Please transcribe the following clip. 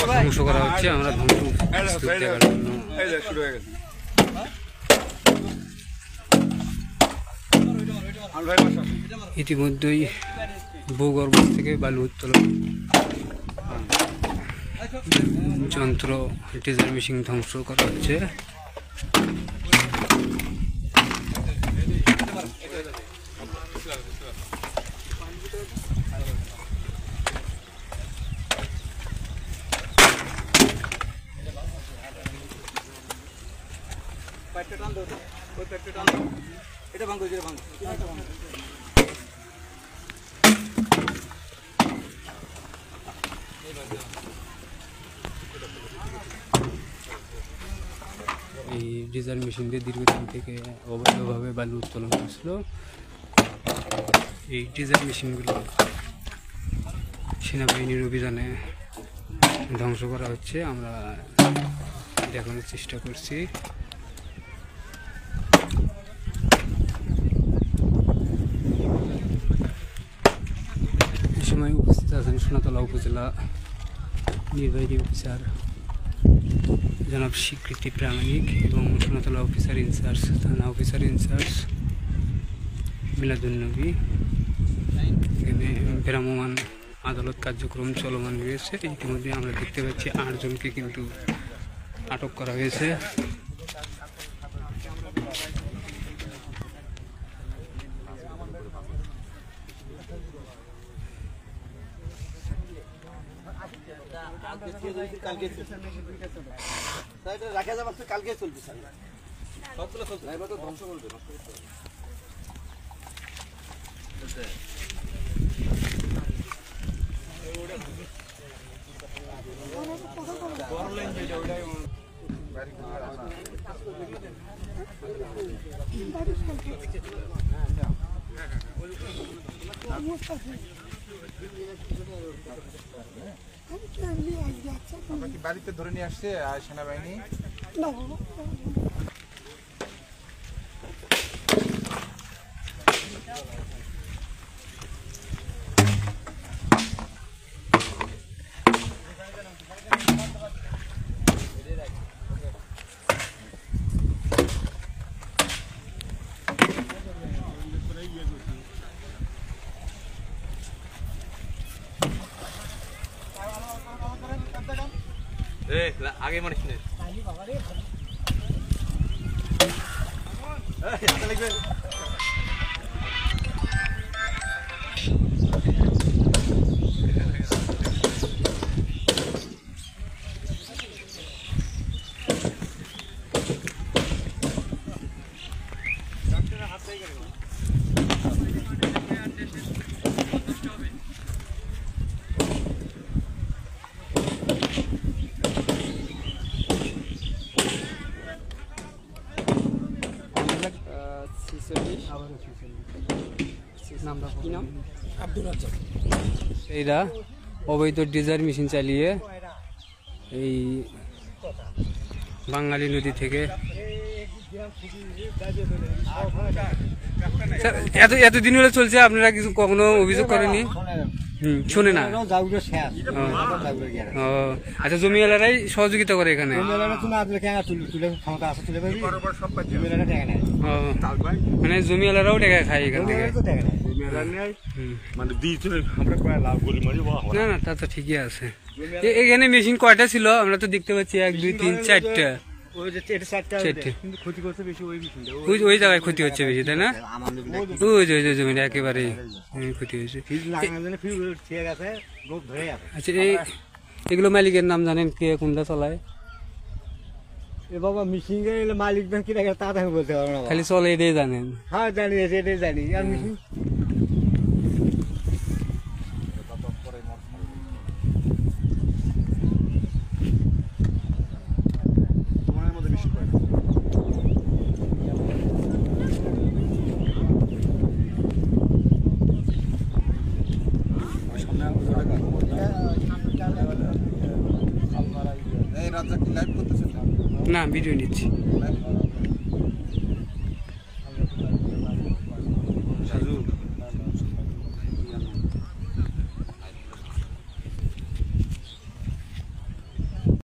ধ্বংস করা হচ্ছে। আমরা ধ্বংস দেখার জন্য ইতিমধ্যেই ভূগর্ভ থেকে বালু উত্তোলন যন্ত্র ডিজার মেশিন ধ্বংস করা হচ্ছে। এই ডিজার মেশিন দিয়ে দীর্ঘদিন থেকে অবৈধভাবে বালু উত্তোলন করছিল। এই ডিজার মেশিনগুলো সেনাবাহিনীর অভিযানে ধ্বংস করা হচ্ছে। আমরা দেখানোর চেষ্টা করছি। এই সময় উপস্থিত আছেন সোনাতলা উপজেলা নির্বাহী অফিসার জনাব স্বীকৃতি প্রামাণিক এবং সোনাতলা অফিসার ইনচার্জ থানা অফিসার ইনচার্জ মিলাদুন্নবী। এখানে ভ্রাম্যমাণ আদালত কার্যক্রম চলমান রয়েছে। ইতিমধ্যে আমরা দেখতে পাচ্ছি 8 জনকে কিন্তু আটক করা হয়েছে। কালকে চলবে সবগুলো ধ্বংস করবে। আমরা কি বাড়িতে ধরে নিয়ে আসছে সেনাবাহিনী? আগে মনে শুনে এরা অবৈধ ডিজার মেশিন চালিয়ে এই বাঙালি নদী থেকে এতদিন হলে চলছে। আপনারা কিছু কখনো অভিযোগ করেনি? শুনে না। আচ্ছা, জমিওয়ালারাই সহযোগিতা করে এখানে? মানে জমিওয়ালারাও টাকা খায় এখান থেকে? না না, তা তো ঠিকই আছে। এখানে মেশিন কয়টা ছিল? আমরা তো দেখতে পাচ্ছি 1 2 3 4টা। ওই জায়গায় ক্ষতি হচ্ছে বেশি, তাই না? ওই যে জমিটা একেবারে ক্ষতি হয়েছে। আচ্ছা, এগুলো মালিকের নাম জানেন? কে কোনটা চালায়? বাবা মিশিং মালিক কি তা বলতে পারবো না, খালি চলে এটাই জানেন? হ্যাঁ জানি, এটাই জানি। আর মিশিং না, ভিডিও নিচ্ছি।